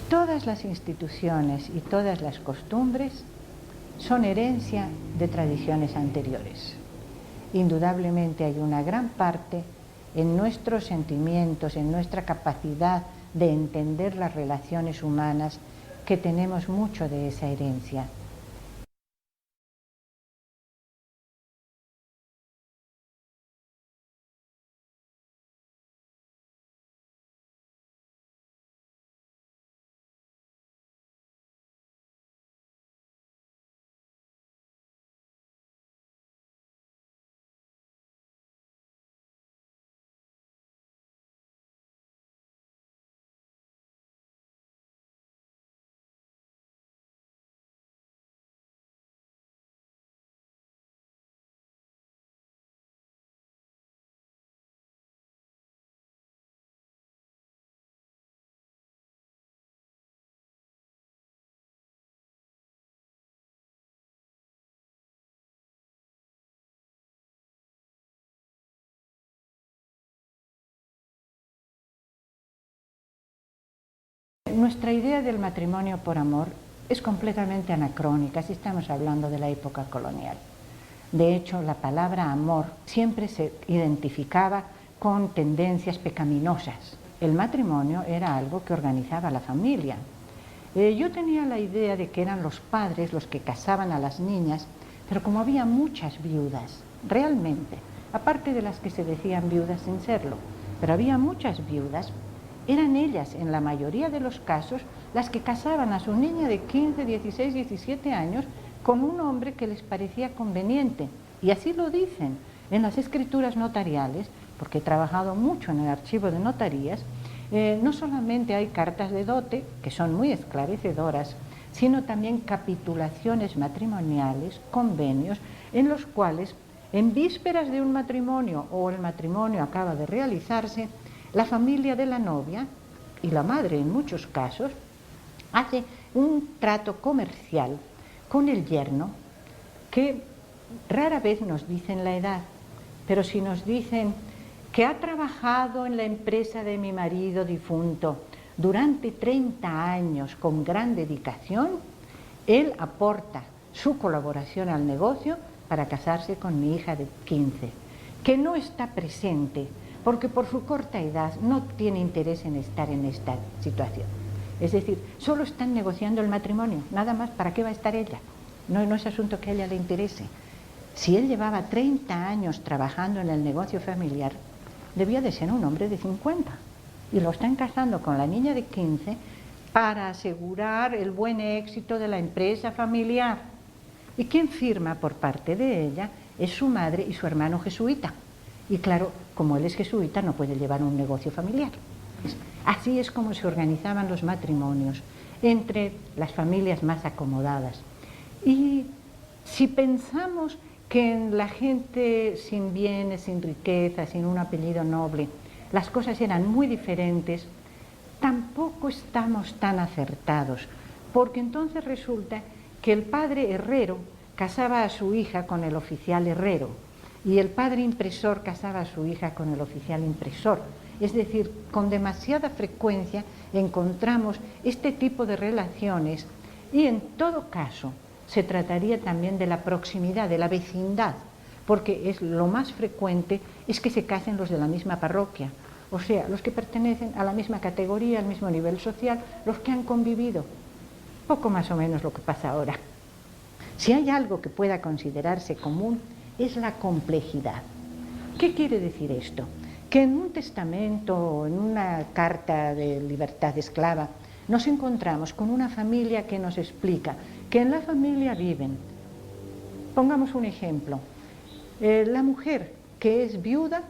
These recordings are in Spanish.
Todas las instituciones y todas las costumbres son herencia de tradiciones anteriores. Indudablemente hay una gran parte en nuestros sentimientos, en nuestra capacidad de entender las relaciones humanas, que tenemos mucho de esa herencia. Nuestra idea del matrimonio por amor es completamente anacrónica si estamos hablando de la época colonial. De hecho, la palabra amor siempre se identificaba con tendencias pecaminosas. El matrimonio era algo que organizaba la familia. Yo tenía la idea de que eran los padres los que casaban a las niñas, pero como había muchas viudas, realmente, aparte de las que se decían viudas sin serlo, pero había muchas viudas, eran ellas, en la mayoría de los casos, las que casaban a su niña de 15, 16, 17 años con un hombre que les parecía conveniente. Y así lo dicen en las escrituras notariales, porque he trabajado mucho en el archivo de notarías. No solamente hay cartas de dote, que son muy esclarecedoras, sino también capitulaciones matrimoniales, convenios, en los cuales, en vísperas de un matrimonio o el matrimonio acaba de realizarse, la familia de la novia, y la madre en muchos casos, hace un trato comercial con el yerno, que rara vez nos dicen la edad, pero si nos dicen que ha trabajado en la empresa de mi marido difunto durante 30 años con gran dedicación, él aporta su colaboración al negocio para casarse con mi hija de 15, que no está presente porque por su corta edad no tiene interés en estar en esta situación. Es decir, solo están negociando el matrimonio, nada más. ¿Para qué va a estar ella? No es asunto que a ella le interese. Si él llevaba 30 años trabajando en el negocio familiar, debía de ser un hombre de 50, y lo están casando con la niña de 15 para asegurar el buen éxito de la empresa familiar. Y quien firma por parte de ella es su madre y su hermano jesuita. Y claro, como él es jesuita, no puede llevar un negocio familiar. Así es como se organizaban los matrimonios entre las familias más acomodadas. Y si pensamos que en la gente sin bienes, sin riqueza, sin un apellido noble, las cosas eran muy diferentes, tampoco estamos tan acertados, porque entonces resulta que el padre herrero casaba a su hija con el oficial herrero, y el padre impresor casaba a su hija con el oficial impresor. Es decir, con demasiada frecuencia encontramos este tipo de relaciones, y en todo caso se trataría también de la proximidad, de la vecindad, porque lo más frecuente es que se casen los de la misma parroquia, o sea, los que pertenecen a la misma categoría, al mismo nivel social, los que han convivido. Poco más o menos lo que pasa ahora. Si hay algo que pueda considerarse común, es la complejidad. ¿Qué quiere decir esto? Que en un testamento o en una carta de libertad esclava nos encontramos con una familia que nos explica que en la familia viven, pongamos un ejemplo, la mujer que es viuda,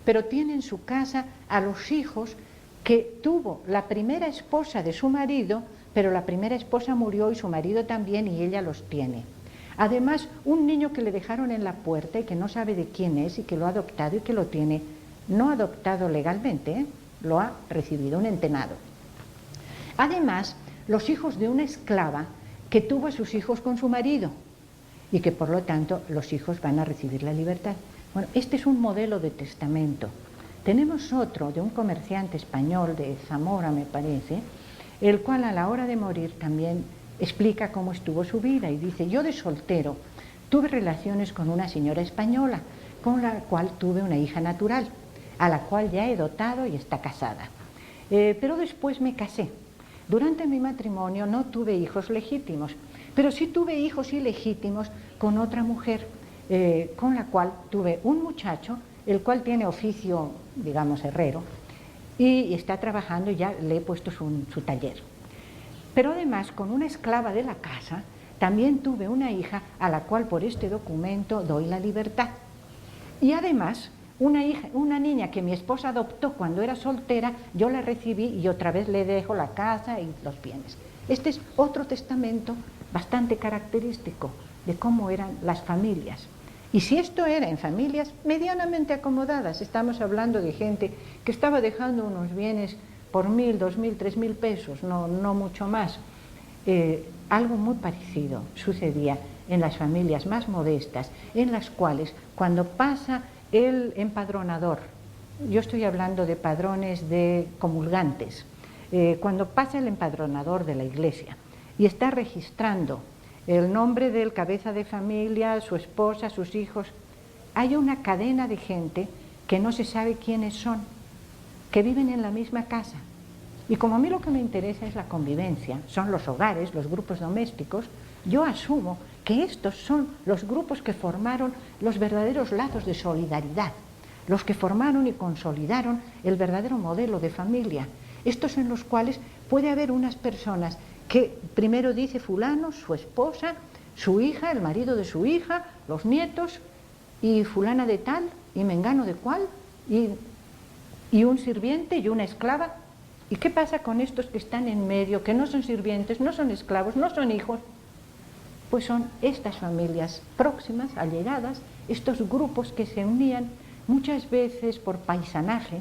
pero tiene en su casa a los hijos que tuvo la primera esposa de su marido, pero la primera esposa murió y su marido también, y ella los tiene. Además, un niño que le dejaron en la puerta y que no sabe de quién es y que lo ha adoptado y que lo tiene, no adoptado legalmente, lo ha recibido, un entenado. Además, los hijos de una esclava que tuvo a sus hijos con su marido y que por lo tanto los hijos van a recibir la libertad. Bueno, este es un modelo de testamento. Tenemos otro de un comerciante español de Zamora, me parece, el cual a la hora de morir también explica cómo estuvo su vida y dice: yo de soltero tuve relaciones con una señora española, con la cual tuve una hija natural, a la cual ya he dotado y está casada. Pero después me casé. Durante mi matrimonio no tuve hijos legítimos, pero sí tuve hijos ilegítimos con otra mujer, con la cual tuve un muchacho, el cual tiene oficio, digamos, herrero, y está trabajando, ya le he puesto su taller. Pero además, con una esclava de la casa, también tuve una hija a la cual por este documento doy la libertad. Y además, una niña que mi esposa adoptó cuando era soltera, yo la recibí y otra vez le dejo la casa y los bienes. Este es otro testamento bastante característico de cómo eran las familias. Y si esto era en familias medianamente acomodadas, estamos hablando de gente que estaba dejando unos bienes por 1.000, 2.000, 3.000 pesos, no mucho más. Algo muy parecido sucedía en las familias más modestas, en las cuales cuando pasa el empadronador, yo estoy hablando de padrones de comulgantes, cuando pasa el empadronador de la iglesia y está registrando el nombre del cabeza de familia, su esposa, sus hijos, hay una cadena de gente que no se sabe quiénes son, que viven en la misma casa. Y como a mí lo que me interesa es la convivencia, son los hogares, los grupos domésticos, yo asumo que estos son los grupos que formaron los verdaderos lazos de solidaridad, los que formaron y consolidaron el verdadero modelo de familia. Estos en los cuales puede haber unas personas que primero dice fulano, su esposa, su hija, el marido de su hija, los nietos, y fulana de tal, y mengano de cual, y un sirviente y una esclava. ¿Y qué pasa con estos que están en medio, que no son sirvientes, no son esclavos, no son hijos? Pues son estas familias próximas, allegadas, estos grupos que se unían muchas veces por paisanaje,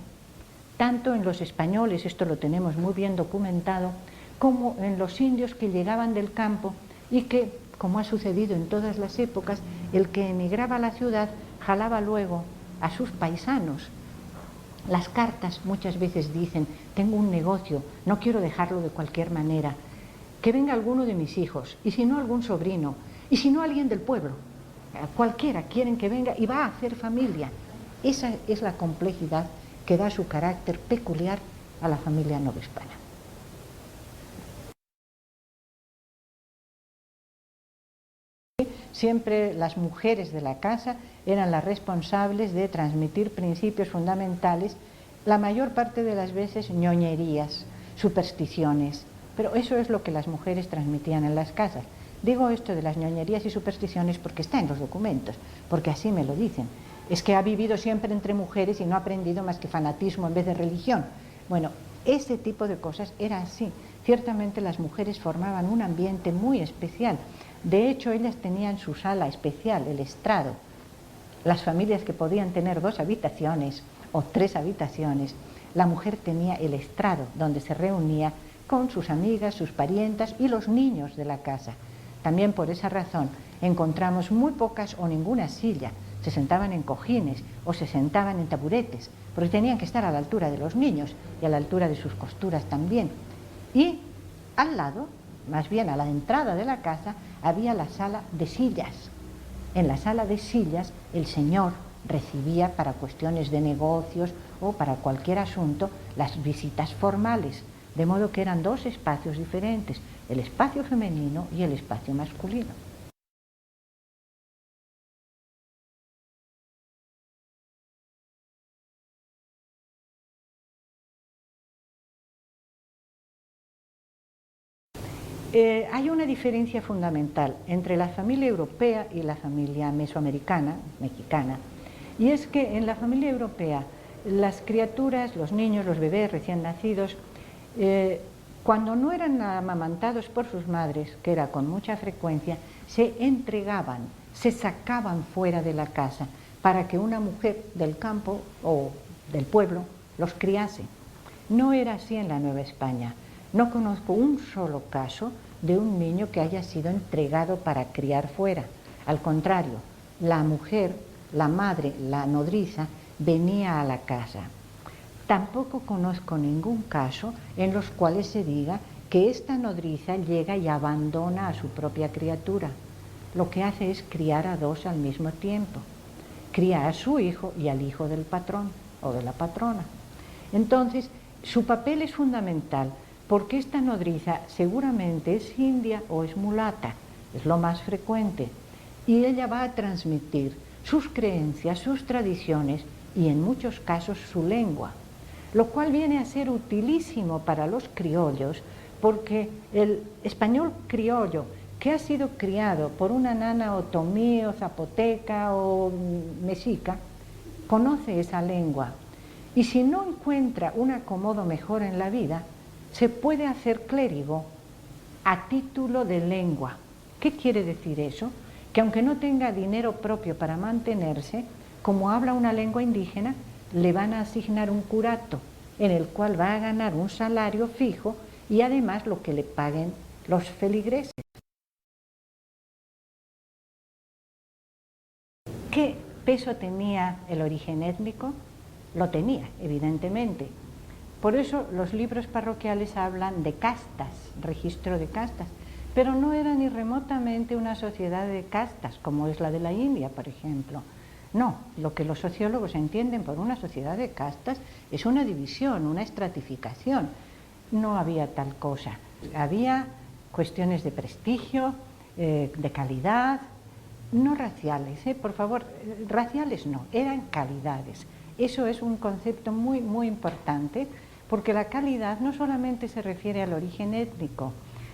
tanto en los españoles, esto lo tenemos muy bien documentado, como en los indios que llegaban del campo y que, como ha sucedido en todas las épocas, el que emigraba a la ciudad jalaba luego a sus paisanos. Las cartas muchas veces dicen: tengo un negocio, no quiero dejarlo de cualquier manera, que venga alguno de mis hijos, y si no algún sobrino, y si no alguien del pueblo, cualquiera quieren que venga y va a hacer familia. Esa es la complejidad que da su carácter peculiar a la familia novohispana. Siempre las mujeres de la casa eran las responsables de transmitir principios fundamentales, la mayor parte de las veces ñoñerías, supersticiones, pero eso es lo que las mujeres transmitían en las casas. Digo esto de las ñoñerías y supersticiones porque está en los documentos, porque así me lo dicen. Es que ha vivido siempre entre mujeres y no ha aprendido más que fanatismo en vez de religión. Bueno, ese tipo de cosas era así. Ciertamente las mujeres formaban un ambiente muy especial. De hecho, ellas tenían su sala especial, el estrado. Las familias que podían tener 2 habitaciones o 3 habitaciones, la mujer tenía el estrado donde se reunía con sus amigas, sus parientas y los niños de la casa. También por esa razón encontramos muy pocas o ninguna silla. Se sentaban en cojines o se sentaban en taburetes, porque tenían que estar a la altura de los niños y a la altura de sus costuras también. Y al lado, más bien a la entrada de la casa, había la sala de sillas. En la sala de sillas el señor recibía para cuestiones de negocios o para cualquier asunto las visitas formales, de modo que eran 2 espacios diferentes, el espacio femenino y el espacio masculino. Hay una diferencia fundamental entre la familia europea y la familia mesoamericana, mexicana, y es que en la familia europea las criaturas, los niños, los bebés recién nacidos, cuando no eran amamantados por sus madres, que era con mucha frecuencia, se entregaban, se sacaban fuera de la casa para que una mujer del campo o del pueblo los criase. No era así en la Nueva España. No conozco un solo caso de un niño que haya sido entregado para criar fuera. Al contrario, la mujer, la madre, la nodriza, venía a la casa. Tampoco conozco ningún caso en los cuales se diga que esta nodriza llega y abandona a su propia criatura. Lo que hace es criar a dos al mismo tiempo. Cría a su hijo y al hijo del patrón o de la patrona. Entonces, su papel es fundamental porque esta nodriza seguramente es india o es mulata, es lo más frecuente, y ella va a transmitir sus creencias, sus tradiciones y en muchos casos su lengua, lo cual viene a ser utilísimo para los criollos porque el español criollo que ha sido criado por una nana otomí o zapoteca o mexica, conoce esa lengua y si no encuentra un acomodo mejor en la vida, se puede hacer clérigo a título de lengua. ¿Qué quiere decir eso? Que aunque no tenga dinero propio para mantenerse, como habla una lengua indígena, le van a asignar un curato en el cual va a ganar un salario fijo y además lo que le paguen los feligreses. ¿Qué peso tenía el origen étnico? Lo tenía, evidentemente. Por eso los libros parroquiales hablan de castas, registro de castas, pero no era ni remotamente una sociedad de castas, como es la de la India, por ejemplo. No, lo que los sociólogos entienden por una sociedad de castas es una división, una estratificación. No había tal cosa. Había cuestiones de prestigio, de calidad, no raciales, por favor, raciales no, eran calidades. Eso es un concepto muy, muy importante, porque la calidad no solamente se refiere al origen étnico,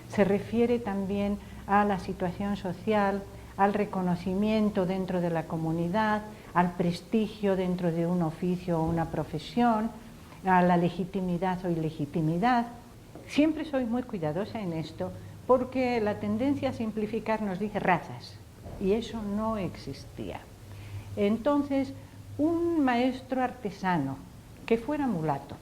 se refiere también a la situación social, al reconocimiento dentro de la comunidad, al prestigio dentro de un oficio o una profesión, a la legitimidad o ilegitimidad. Siempre soy muy cuidadosa en esto, porque la tendencia a simplificar nos dice razas, y eso no existía. Entonces, un maestro artesano que fuera mulato,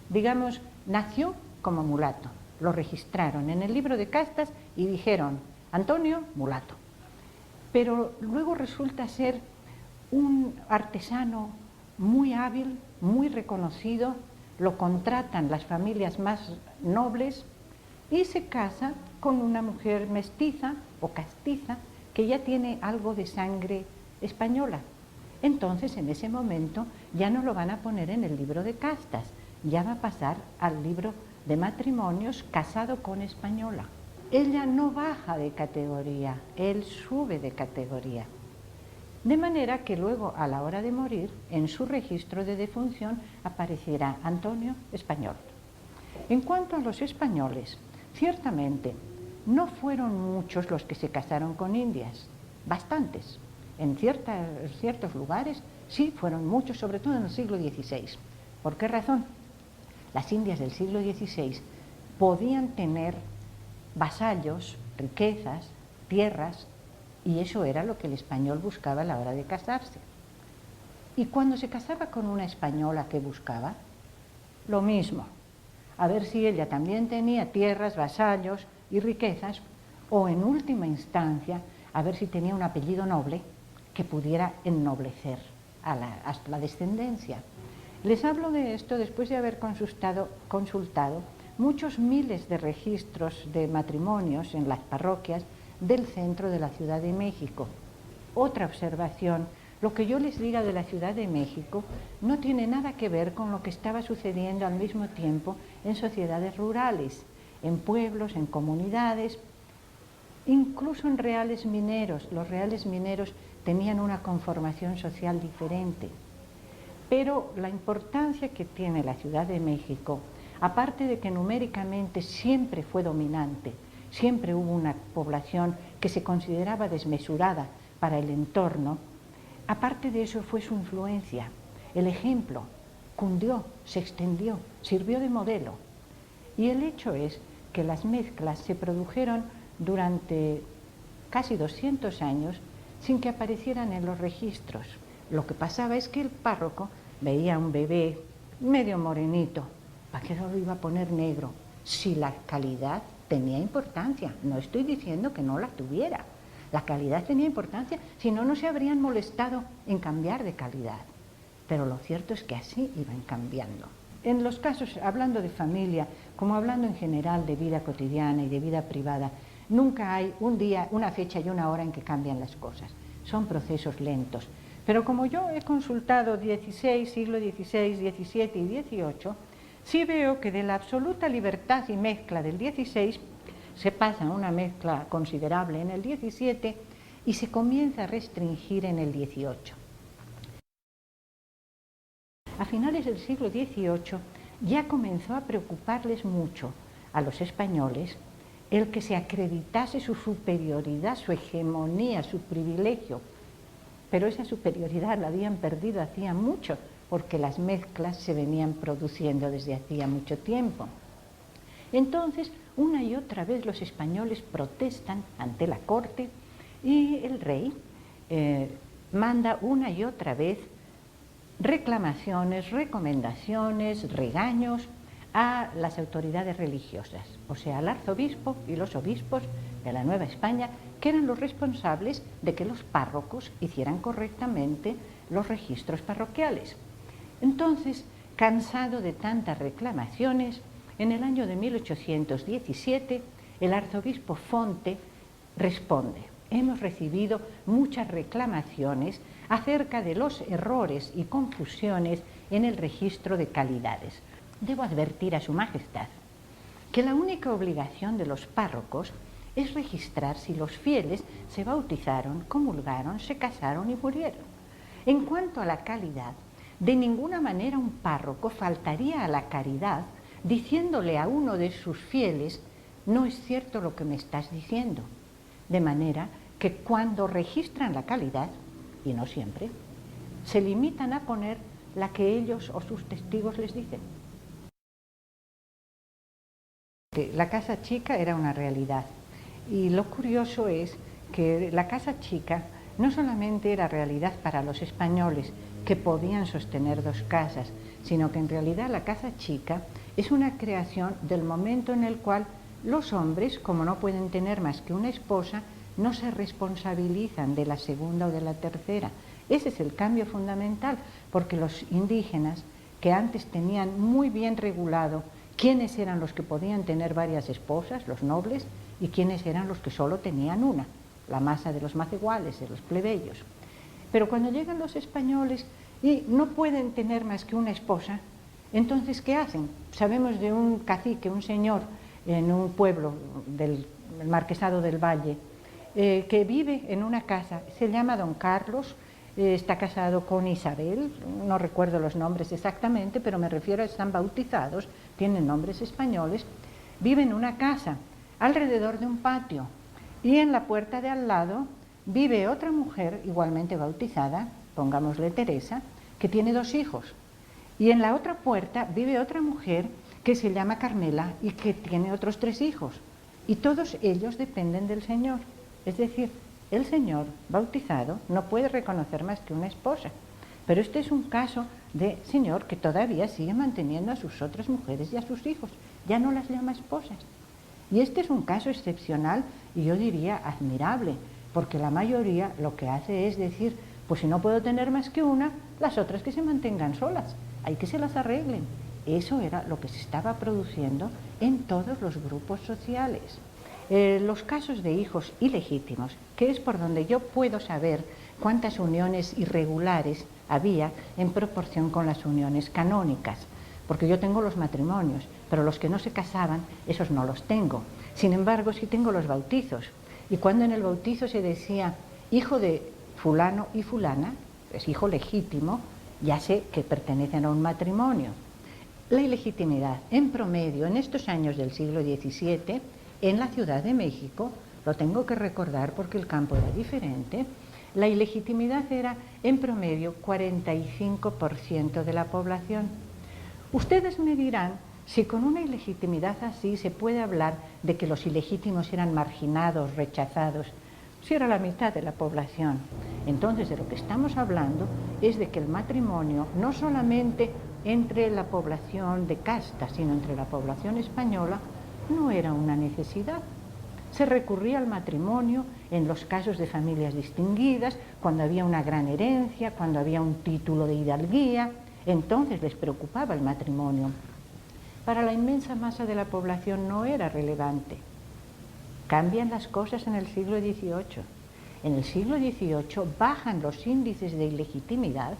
digamos, nació como mulato, lo registraron en el libro de castas y dijeron, Antonio, mulato. Pero luego resulta ser un artesano muy hábil, muy reconocido, lo contratan las familias más nobles y se casa con una mujer mestiza o castiza que ya tiene algo de sangre española. Entonces, en ese momento, ya no lo van a poner en el libro de castas, ya va a pasar al libro de matrimonios casado con española. Ella no baja de categoría, él sube de categoría. De manera que luego, a la hora de morir, en su registro de defunción aparecerá Antonio Español. En cuanto a los españoles, ciertamente, no fueron muchos los que se casaron con indias, bastantes. En ciertos lugares sí fueron muchos, sobre todo en el siglo XVI. ¿Por qué razón? Las indias del siglo XVI podían tener vasallos, riquezas, tierras, y eso era lo que el español buscaba a la hora de casarse. Y cuando se casaba con una española, ¿qué buscaba? Lo mismo, a ver si ella también tenía tierras, vasallos y riquezas, o en última instancia, a ver si tenía un apellido noble que pudiera ennoblecer hasta la descendencia. Les hablo de esto después de haber consultado muchos miles de registros de matrimonios en las parroquias del centro de la Ciudad de México. Otra observación, lo que yo les diga de la Ciudad de México no tiene nada que ver con lo que estaba sucediendo al mismo tiempo en sociedades rurales, en pueblos, en comunidades, incluso en reales mineros. Los reales mineros tenían una conformación social diferente. Pero la importancia que tiene la Ciudad de México, aparte de que numéricamente siempre fue dominante, siempre hubo una población que se consideraba desmesurada para el entorno, aparte de eso fue su influencia. El ejemplo cundió, se extendió, sirvió de modelo. Y el hecho es que las mezclas se produjeron durante casi 200 años sin que aparecieran en los registros. Lo que pasaba es que el párroco veía a un bebé medio morenito, ¿para qué lo iba a poner negro? Si la calidad tenía importancia, no estoy diciendo que no la tuviera, la calidad tenía importancia, si no, no se habrían molestado en cambiar de calidad, pero lo cierto es que así iban cambiando. en los casos, hablando de familia, como hablando en general de vida cotidiana y de vida privada, nunca hay un día, una fecha y una hora en que cambian las cosas. Son procesos lentos. Pero como yo he consultado siglo XVI, XVII y XVIII, sí veo que de la absoluta libertad y mezcla del XVI se pasa a una mezcla considerable en el XVII y se comienza a restringir en el XVIII. A finales del siglo XVIII ya comenzó a preocuparles mucho a los españoles el que se acreditase su superioridad, su hegemonía, su privilegio. Pero esa superioridad la habían perdido hacía mucho, porque las mezclas se venían produciendo desde hacía mucho tiempo. Entonces, una y otra vez los españoles protestan ante la corte y el rey manda una y otra vez reclamaciones, recomendaciones, regaños a las autoridades religiosas, o sea, al arzobispo y los obispos de la Nueva España, que eran los responsables de que los párrocos hicieran correctamente los registros parroquiales. Entonces, cansado de tantas reclamaciones, en el año de 1817, el arzobispo Fonte responde: hemos recibido muchas reclamaciones acerca de los errores y confusiones en el registro de calidades. Debo advertir a su majestad que la única obligación de los párrocos es registrar si los fieles se bautizaron, comulgaron, se casaron y murieron. En cuanto a la calidad, de ninguna manera un párroco faltaría a la caridad diciéndole a uno de sus fieles: no es cierto lo que me estás diciendo. De manera que cuando registran la calidad, y no siempre, se limitan a poner la que ellos o sus testigos les dicen. La casa chica era una realidad, y lo curioso es que la casa chica no solamente era realidad para los españoles, que podían sostener dos casas, sino que en realidad la casa chica es una creación del momento en el cual los hombres, como no pueden tener más que una esposa, no se responsabilizan de la segunda o de la tercera. Ese es el cambio fundamental, porque los indígenas, que antes tenían muy bien regulado quiénes eran los que podían tener varias esposas, los nobles, y quiénes eran los que solo tenían una, la masa de los maceguales, de los plebeyos. Pero cuando llegan los españoles y no pueden tener más que una esposa, entonces, ¿qué hacen? Sabemos de un cacique, un señor, en un pueblo del Marquesado del Valle, que vive en una casa, se llama Don Carlos, está casado con Isabel, no recuerdo los nombres exactamente, pero me refiero a que están bautizados, tienen nombres españoles, vive en una casa, alrededor de un patio, y en la puerta de al lado vive otra mujer igualmente bautizada, pongámosle Teresa, que tiene 2 hijos, y en la otra puerta vive otra mujer que se llama Carmela y que tiene otros 3 hijos, y todos ellos dependen del Señor. Es decir, el señor bautizado no puede reconocer más que una esposa, pero este es un caso de señor que todavía sigue manteniendo a sus otras mujeres y a sus hijos, ya no las llama esposas. Y este es un caso excepcional y yo diría admirable, porque la mayoría lo que hace es decir: pues si no puedo tener más que una, las otras que se mantengan solas, hay que se las arreglen. Eso era lo que se estaba produciendo en todos los grupos sociales. Los casos de hijos ilegítimos, que es por donde yo puedo saber cuántas uniones irregulares había en proporción con las uniones canónicas, porque yo tengo los matrimonios, pero los que no se casaban, esos no los tengo. Sin embargo, sí tengo los bautizos, y cuando en el bautizo se decía hijo de fulano y fulana, es hijo legítimo, ya sé que pertenecen a un matrimonio. La ilegitimidad, en promedio, en estos años del siglo XVII, en la Ciudad de México, lo tengo que recordar porque el campo era diferente, la ilegitimidad era en promedio 45% de la población. Ustedes me dirán si con una ilegitimidad así se puede hablar de que los ilegítimos eran marginados, rechazados, si era la mitad de la población. Entonces, de lo que estamos hablando es de que el matrimonio, no solamente entre la población de casta, sino entre la población española, no era una necesidad. Se recurría al matrimonio en los casos de familias distinguidas, cuando había una gran herencia, cuando había un título de hidalguía, Entonces les preocupaba el matrimonio. Para la inmensa masa de la población no era relevante. Cambian las cosas en el siglo XVIII. En el siglo XVIII bajan los índices de ilegitimidad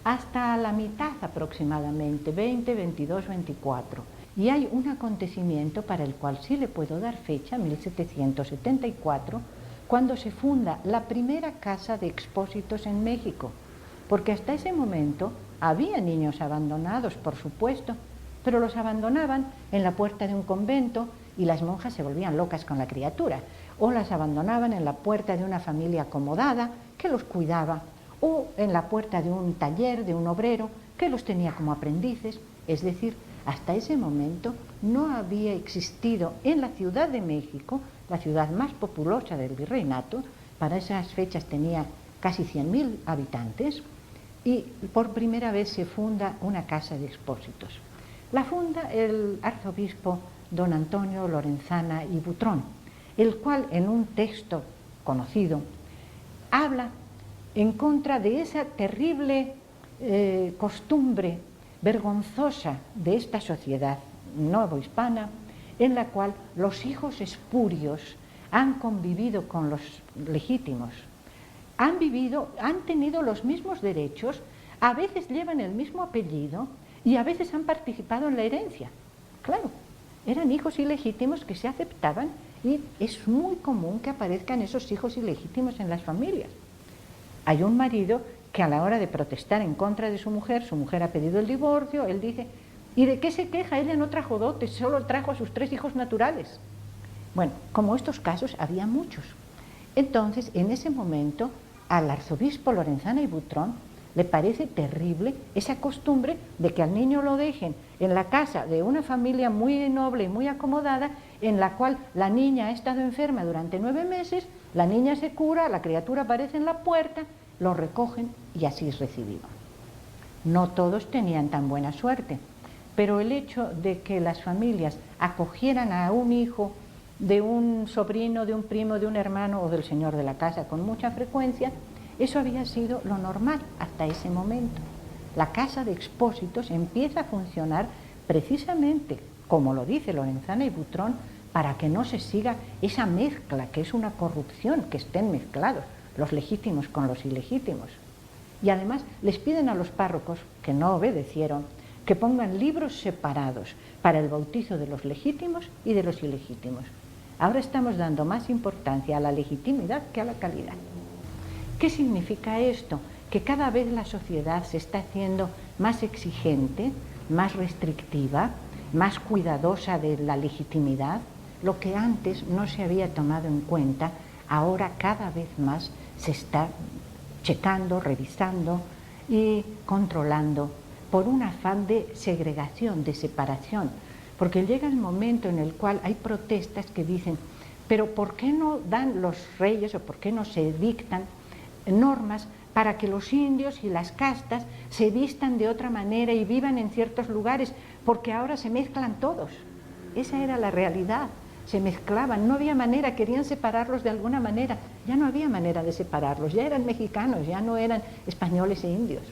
hasta la mitad aproximadamente, 20, 22, 24. Y hay un acontecimiento para el cual sí le puedo dar fecha, 1774, cuando se funda la primera casa de expósitos en México, porque hasta ese momento había niños abandonados, por supuesto, pero los abandonaban en la puerta de un convento y las monjas se volvían locas con la criatura, o las abandonaban en la puerta de una familia acomodada que los cuidaba, o en la puerta de un taller, de un obrero que los tenía como aprendices. Es decir, hasta ese momento no había existido en la Ciudad de México, la ciudad más populosa del virreinato, para esas fechas tenía casi 100.000 habitantes, y por primera vez se funda una casa de expósitos. La funda el arzobispo don Antonio Lorenzana y Butrón, el cual en un texto conocido habla en contra de esa terrible costumbre vergonzosa de esta sociedad novohispana, en la cual los hijos espurios han convivido con los legítimos, han tenido los mismos derechos, a veces llevan el mismo apellido y a veces han participado en la herencia. Claro, eran hijos ilegítimos que se aceptaban y es muy común que aparezcan esos hijos ilegítimos en las familias. Hay un marido que a la hora de protestar en contra de su mujer ha pedido el divorcio, él dice, ¿y de qué se queja? Ella no trajo dotes, solo trajo a sus 3 hijos naturales. Bueno, como estos casos había muchos. Entonces, en ese momento, al arzobispo Lorenzana y Butrón le parece terrible esa costumbre de que al niño lo dejen en la casa de una familia muy noble y muy acomodada, en la cual la niña ha estado enferma durante 9 meses, la niña se cura, la criatura aparece en la puerta, lo recogen y así es recibido. No todos tenían tan buena suerte, pero el hecho de que las familias acogieran a un hijo de un sobrino, de un primo, de un hermano o del señor de la casa con mucha frecuencia, eso había sido lo normal hasta ese momento. La casa de expósitos empieza a funcionar precisamente, como lo dice Lorenzana y Butrón, para que no se siga esa mezcla, que es una corrupción, que estén mezclados los legítimos con los ilegítimos. Y además les piden a los párrocos, que no obedecieron, que pongan libros separados para el bautizo de los legítimos y de los ilegítimos. Ahora estamos dando más importancia a la legitimidad que a la calidad. ¿Qué significa esto? Que cada vez la sociedad se está haciendo más exigente, más restrictiva, más cuidadosa de la legitimidad. Lo que antes no se había tomado en cuenta, ahora cada vez más se está checando, revisando y controlando por un afán de segregación, de separación, porque llega el momento en el cual hay protestas que dicen, pero ¿por qué no dan los reyes o por qué no se dictan normas para que los indios y las castas se vistan de otra manera y vivan en ciertos lugares? Porque ahora se mezclan todos. Esa era la realidad. Se mezclaban, no había manera, querían separarlos de alguna manera, ya no había manera de separarlos, ya eran mexicanos, ya no eran españoles e indios.